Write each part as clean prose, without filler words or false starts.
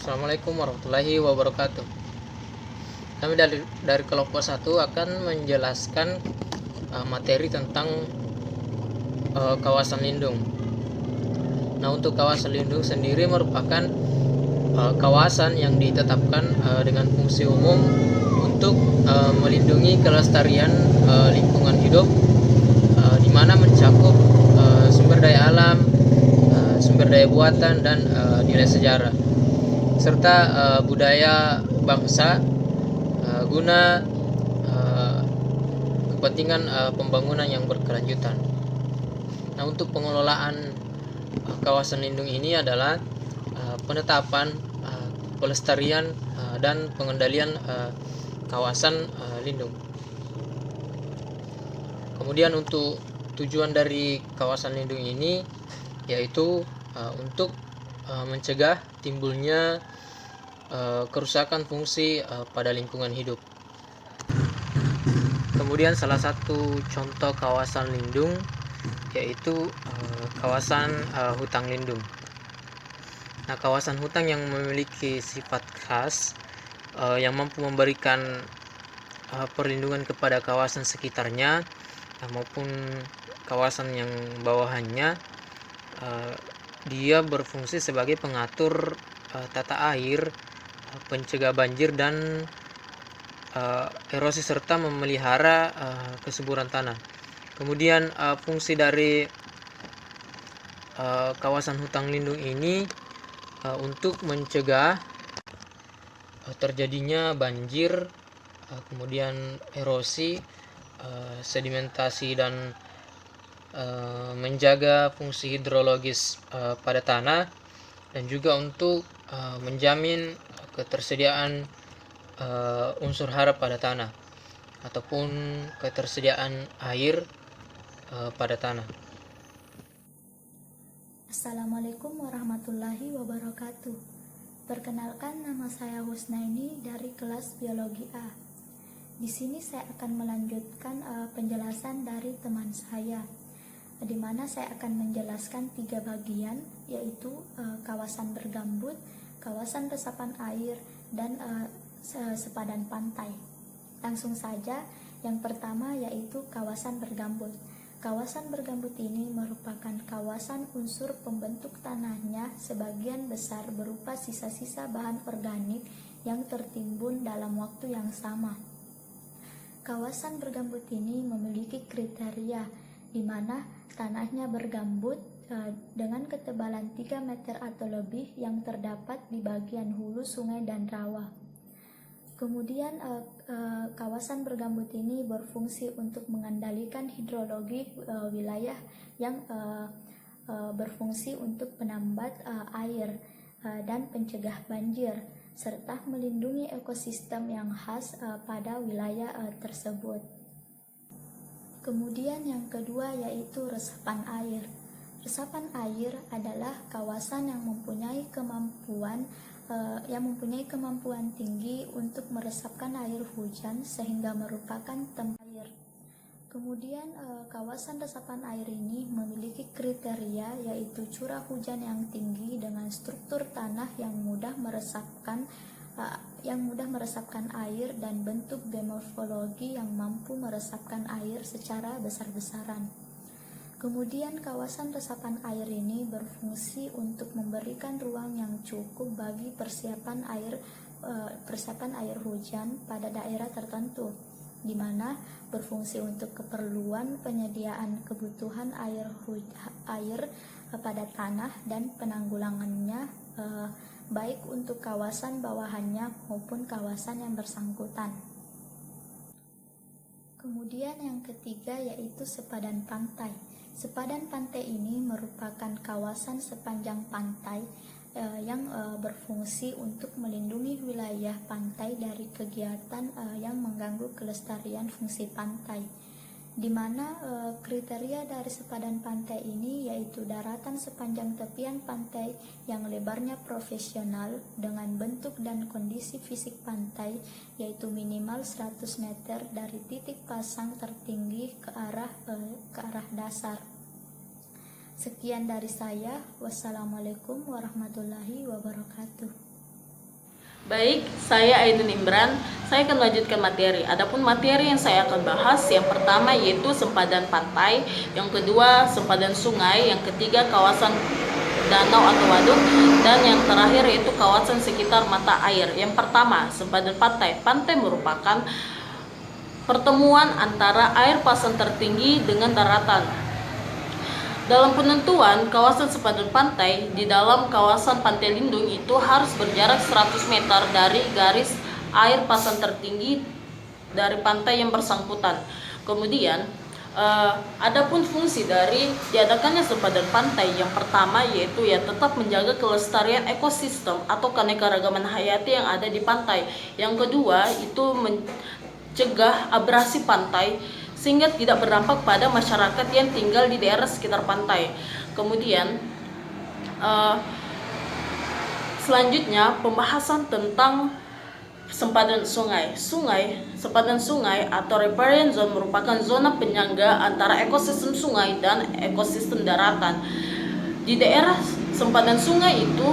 Assalamualaikum warahmatullahi wabarakatuh. Kami dari kelompok 1 akan menjelaskan materi tentang kawasan lindung. Nah, untuk kawasan lindung sendiri merupakan kawasan yang ditetapkan dengan fungsi umum untuk melindungi kelestarian lingkungan hidup, di mana mencakup sumber daya alam, sumber daya buatan, dan nilai sejarah serta budaya bangsa guna kepentingan pembangunan yang berkelanjutan. Nah, untuk pengelolaan kawasan lindung ini adalah penetapan, pelestarian, dan pengendalian kawasan lindung. Kemudian untuk tujuan dari kawasan lindung ini yaitu untuk mencegah timbulnya kerusakan fungsi pada lingkungan hidup. Kemudian salah satu contoh kawasan lindung yaitu kawasan hutan lindung. Nah, kawasan hutan yang memiliki sifat khas yang mampu memberikan perlindungan kepada kawasan sekitarnya maupun kawasan yang bawahannya, dia berfungsi sebagai pengatur tata air, pencegah banjir dan erosi serta memelihara kesuburan tanah. Kemudian fungsi dari kawasan hutan lindung ini untuk mencegah terjadinya banjir, kemudian erosi, sedimentasi, dan menjaga fungsi hidrologis pada tanah, dan juga untuk menjamin ketersediaan unsur hara pada tanah ataupun ketersediaan air pada tanah. Assalamualaikum warahmatullahi wabarakatuh. Perkenalkan, nama saya Husnaini dari kelas Biologi A. Di sini saya akan melanjutkan penjelasan dari teman saya, di mana saya akan menjelaskan 3 bagian, yaitu kawasan bergambut, kawasan resapan air, dan sepadan pantai. Langsung saja, yang pertama yaitu kawasan bergambut. Kawasan bergambut ini merupakan kawasan unsur pembentuk tanahnya sebagian besar berupa sisa-sisa bahan organik yang tertimbun dalam waktu yang sama. Kawasan bergambut ini memiliki kriteria di mana tanahnya bergambut dengan ketebalan 3 meter atau lebih yang terdapat di bagian hulu sungai dan rawa. Kemudian kawasan bergambut ini berfungsi untuk mengendalikan hidrologi wilayah yang berfungsi untuk penambat air dan pencegah banjir, serta melindungi ekosistem yang khas pada wilayah tersebut. Kemudian yang kedua yaitu resapan air. Resapan air adalah kawasan yang mempunyai kemampuan tinggi untuk meresapkan air hujan sehingga merupakan tempat air. Kemudian kawasan resapan air ini memiliki kriteria yaitu curah hujan yang tinggi dengan struktur tanah yang mudah meresapkan air dan bentuk geomorfologi yang mampu meresapkan air secara besar-besaran. Kemudian kawasan resapan air ini berfungsi untuk memberikan ruang yang cukup bagi persiapan air hujan pada daerah tertentu, di mana berfungsi untuk keperluan penyediaan kebutuhan air pada tanah dan penanggulangannya, baik untuk kawasan bawahannya maupun kawasan yang bersangkutan. Kemudian yang ketiga yaitu sepadan pantai. Sepadan pantai ini merupakan kawasan sepanjang pantai yang berfungsi untuk melindungi wilayah pantai dari kegiatan yang mengganggu kelestarian fungsi pantai, di mana kriteria dari sepadan pantai ini yaitu daratan sepanjang tepian pantai yang lebarnya profesional dengan bentuk dan kondisi fisik pantai yaitu minimal 100 meter dari titik pasang tertinggi ke arah dasar. Sekian dari saya. Wassalamualaikum warahmatullahi wabarakatuh. Baik, saya Aidin Imran. Saya akan melanjutkan materi. Adapun materi yang saya akan bahas, yang pertama yaitu sempadan pantai, yang kedua sempadan sungai, yang ketiga kawasan danau atau waduk, dan yang terakhir yaitu kawasan sekitar mata air. Yang pertama, sempadan pantai. Pantai merupakan pertemuan antara air pasang tertinggi dengan daratan. Dalam penentuan kawasan sempadan pantai, di dalam kawasan pantai lindung itu harus berjarak 100 meter dari garis air pasang tertinggi dari pantai yang bersangkutan. Kemudian, adapun fungsi dari diadakannya sempadan pantai, yang pertama yaitu ya tetap menjaga kelestarian ekosistem atau keanekaragaman hayati yang ada di pantai. Yang kedua itu mencegah abrasi pantai sehingga tidak berdampak pada masyarakat yang tinggal di daerah sekitar pantai. Kemudian selanjutnya pembahasan tentang sempadan sungai. Sempadan sungai atau riparian zone merupakan zona penyangga antara ekosistem sungai dan ekosistem daratan. Di daerah sempadan sungai itu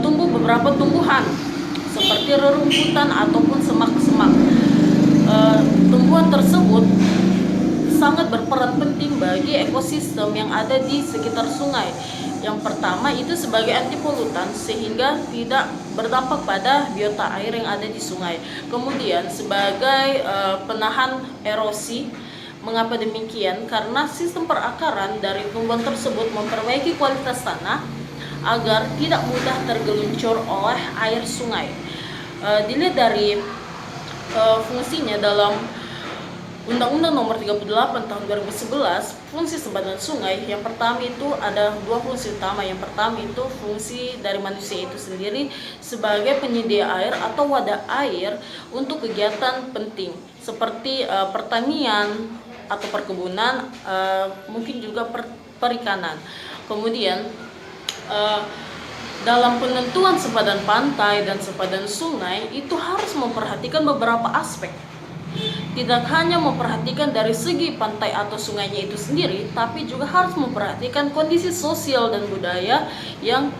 tumbuh beberapa tumbuhan seperti rerumputan ataupun semak-semak. Tumbuhan tersebut sangat berperan penting bagi ekosistem yang ada di sekitar sungai. Yang pertama itu sebagai anti polutan sehingga tidak berdampak pada biota air yang ada di sungai. Kemudian sebagai penahan erosi. Mengapa demikian? Karena sistem perakaran dari tumbuhan tersebut memperbaiki kualitas tanah agar tidak mudah tergelincir oleh air sungai. Dilihat dari fungsinya dalam Undang-Undang Nomor 38 Tahun 2011, fungsi sempadan sungai yang pertama itu ada dua fungsi utama. Yang pertama itu fungsi dari manusia itu sendiri sebagai penyedia air atau wadah air untuk kegiatan penting seperti pertanian atau perkebunan, mungkin juga perikanan. Kemudian dalam penentuan sempadan pantai dan sempadan sungai itu harus memperhatikan beberapa aspek. Tidak hanya memperhatikan dari segi pantai atau sungainya itu sendiri, tapi juga harus memperhatikan kondisi sosial dan budaya yang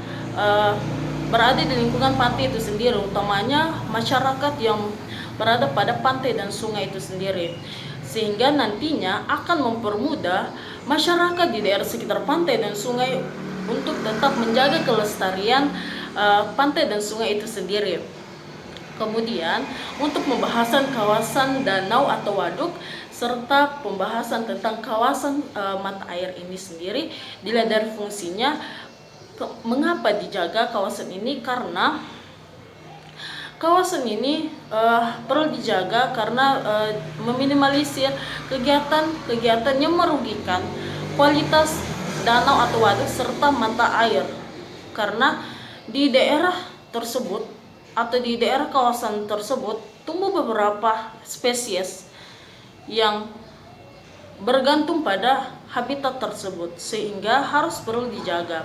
berada di lingkungan pantai itu sendiri, utamanya masyarakat yang berada pada pantai dan sungai itu sendiri. Sehingga nantinya akan mempermudah masyarakat di daerah sekitar pantai dan sungai untuk tetap menjaga kelestarian pantai dan sungai itu sendiri. Kemudian untuk pembahasan kawasan danau atau waduk serta pembahasan tentang kawasan mata air ini sendiri, dilihat dari fungsinya, mengapa dijaga kawasan ini? Karena kawasan ini perlu dijaga karena meminimalisir kegiatan-kegiatan yang merugikan kualitas danau atau waduk serta mata air. Karena di daerah tersebut atau di daerah kawasan tersebut tumbuh beberapa spesies yang bergantung pada habitat tersebut, sehingga harus perlu dijaga.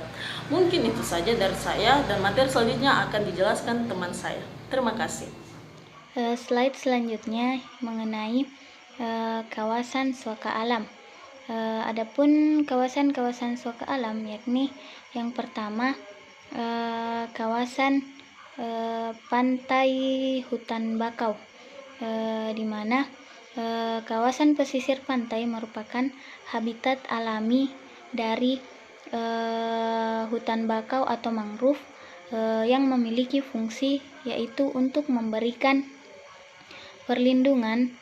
Mungkin itu saja dari saya, dan materi selanjutnya akan dijelaskan teman saya. Terima kasih. Slide selanjutnya mengenai kawasan suaka alam. Adapun kawasan-kawasan suaka alam yakni yang pertama kawasan pantai hutan bakau, di mana kawasan pesisir pantai merupakan habitat alami dari hutan bakau atau mangrove yang memiliki fungsi yaitu untuk memberikan perlindungan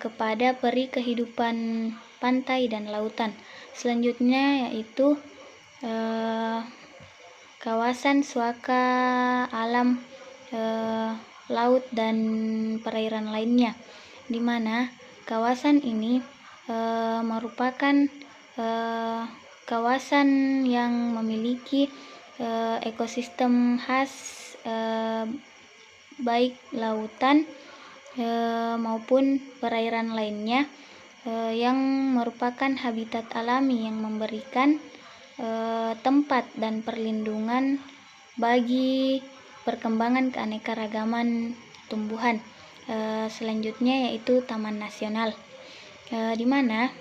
kepada peri kehidupan pantai dan lautan. Selanjutnya yaitu kawasan suaka alam laut dan perairan lainnya, di mana kawasan ini merupakan kawasan yang memiliki ekosistem khas, baik lautan maupun perairan lainnya, yang merupakan habitat alami yang memberikan tempat dan perlindungan bagi perkembangan keanekaragaman tumbuhan. Selanjutnya yaitu Taman Nasional, di mana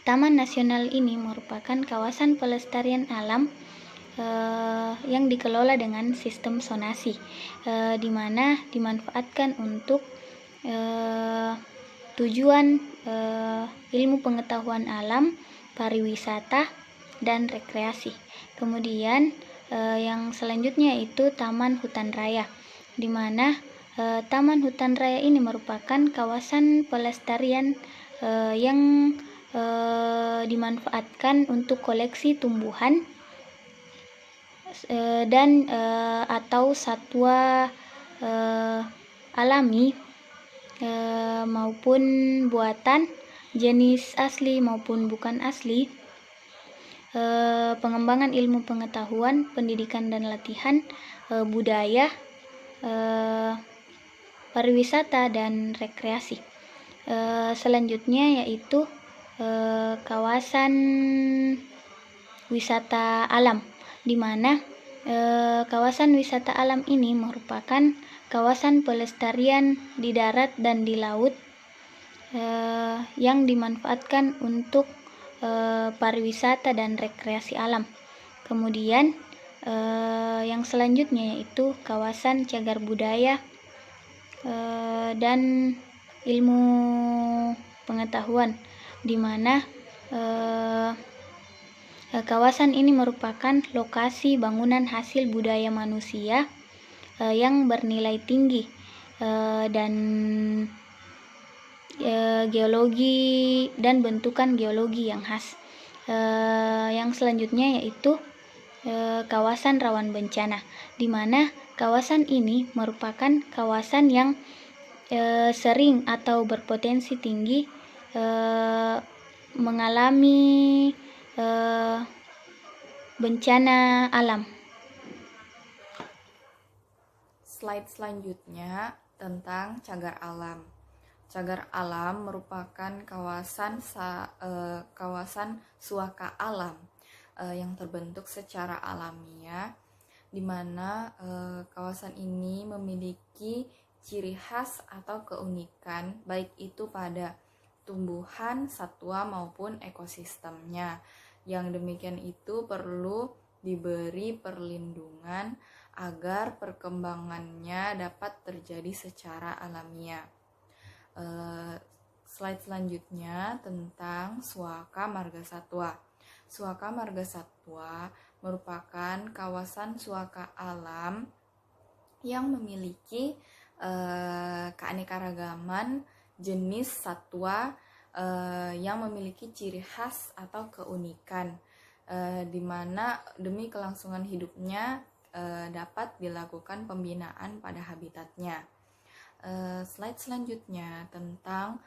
Taman Nasional ini merupakan kawasan pelestarian alam yang dikelola dengan sistem zonasi, di mana dimanfaatkan untuk tujuan ilmu pengetahuan alam, pariwisata, dan rekreasi. Kemudian yang selanjutnya yaitu Taman Hutan Raya, di mana Taman Hutan Raya ini merupakan kawasan pelestarian yang dimanfaatkan untuk koleksi tumbuhan dan atau satwa alami maupun buatan, jenis asli maupun bukan asli, pengembangan ilmu pengetahuan, pendidikan dan latihan, budaya, pariwisata dan rekreasi. Selanjutnya yaitu kawasan wisata alam, di mana kawasan wisata alam ini merupakan kawasan pelestarian di darat dan di laut yang dimanfaatkan untuk pariwisata dan rekreasi alam. Kemudian yang selanjutnya yaitu kawasan cagar budaya dan ilmu pengetahuan, di mana kawasan ini merupakan lokasi bangunan hasil budaya manusia yang bernilai tinggi dan geologi dan bentukan geologi yang khas. Yang selanjutnya yaitu kawasan rawan bencana, di mana kawasan ini merupakan kawasan yang sering atau berpotensi tinggi mengalami bencana alam. Slide selanjutnya tentang cagar alam. Cagar alam merupakan kawasan suaka alam yang terbentuk secara alamiah, di mana kawasan ini memiliki ciri khas atau keunikan baik itu pada tumbuhan, satwa maupun ekosistemnya. Yang demikian itu perlu diberi perlindungan agar perkembangannya dapat terjadi secara alamiah. Slide selanjutnya tentang Suaka Margasatwa. Suaka Margasatwa merupakan kawasan suaka alam yang memiliki keanekaragaman jenis satwa yang memiliki ciri khas atau keunikan, di mana demi kelangsungan hidupnya dapat dilakukan pembinaan pada habitatnya. Slide selanjutnya tentang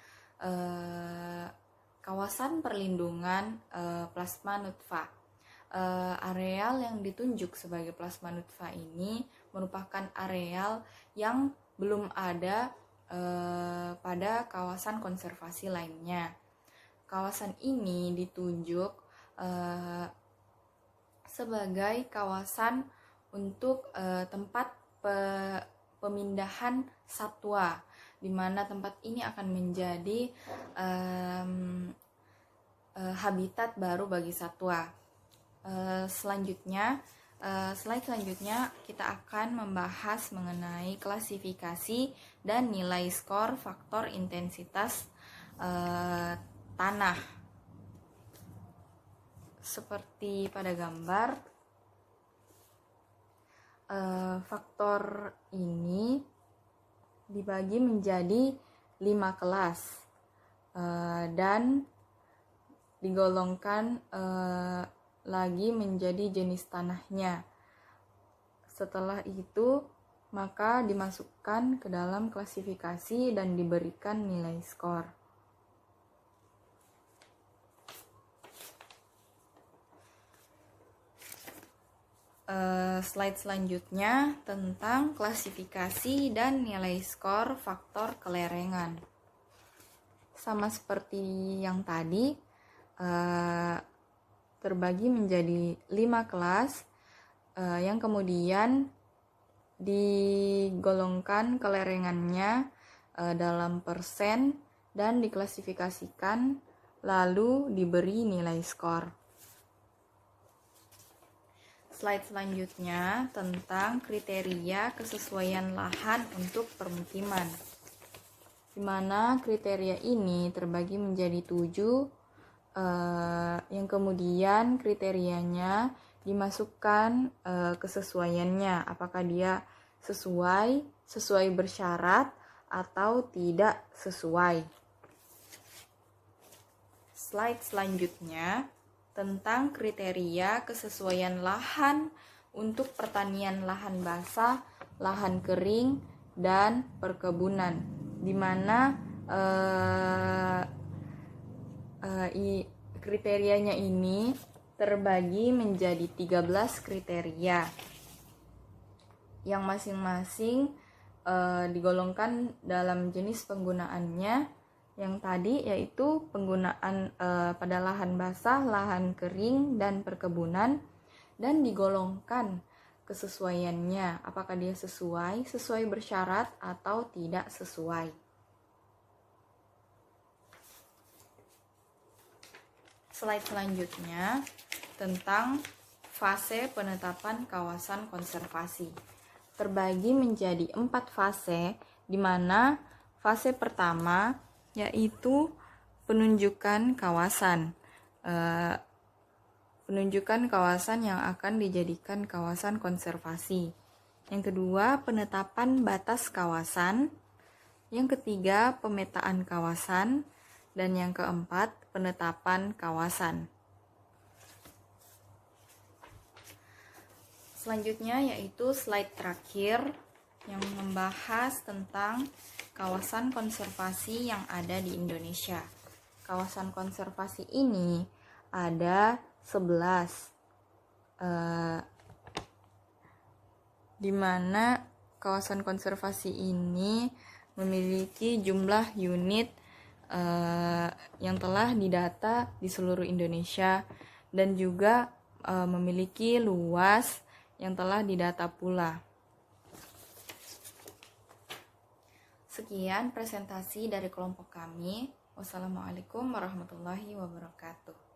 kawasan perlindungan plasma nutfah. Areal yang ditunjuk sebagai plasma nutfah ini merupakan areal yang belum ada pada kawasan konservasi lainnya. Kawasan ini ditunjuk sebagai kawasan untuk tempat pemindahan satwa, di mana tempat ini akan menjadi habitat baru bagi satwa. Slide selanjutnya kita akan membahas mengenai klasifikasi dan nilai skor faktor intensitas tanah. Seperti pada gambar, faktor ini dibagi menjadi 5 kelas dan digolongkan lagi menjadi jenis tanahnya. Setelah itu maka dimasukkan ke dalam klasifikasi dan diberikan nilai skor. Slide selanjutnya tentang klasifikasi dan nilai skor faktor kelerengan. Sama seperti yang tadi, terbagi menjadi 5 kelas yang kemudian digolongkan kelerengannya dalam persen dan diklasifikasikan lalu diberi nilai skor. Slide selanjutnya tentang kriteria kesesuaian lahan untuk permukiman, di mana kriteria ini terbagi menjadi 7, yang kemudian kriterianya dimasukkan kesesuaiannya, apakah dia sesuai bersyarat atau tidak sesuai. Slide selanjutnya tentang kriteria kesesuaian lahan untuk pertanian lahan basah, lahan kering, dan perkebunan, di mana kriterianya ini terbagi menjadi 13 kriteria yang masing-masing digolongkan dalam jenis penggunaannya. Yang tadi yaitu penggunaan pada lahan basah, lahan kering, dan perkebunan, dan digolongkan kesesuaiannya, apakah dia sesuai bersyarat atau tidak sesuai. Slide selanjutnya tentang fase penetapan kawasan konservasi. Terbagi menjadi 4 fase, di mana fase pertama yaitu penunjukan kawasan. Penunjukan kawasan yang akan dijadikan kawasan konservasi. Yang kedua, penetapan batas kawasan. Yang ketiga, pemetaan kawasan. Dan yang keempat, penetapan kawasan. Selanjutnya yaitu slide terakhir yang membahas tentang kawasan konservasi yang ada di Indonesia. Kawasan konservasi ini ada 11, di mana kawasan konservasi ini memiliki jumlah unit yang telah didata di seluruh Indonesia, dan juga memiliki luas yang telah didata pula. Sekian presentasi dari kelompok kami. Wassalamualaikum warahmatullahi wabarakatuh.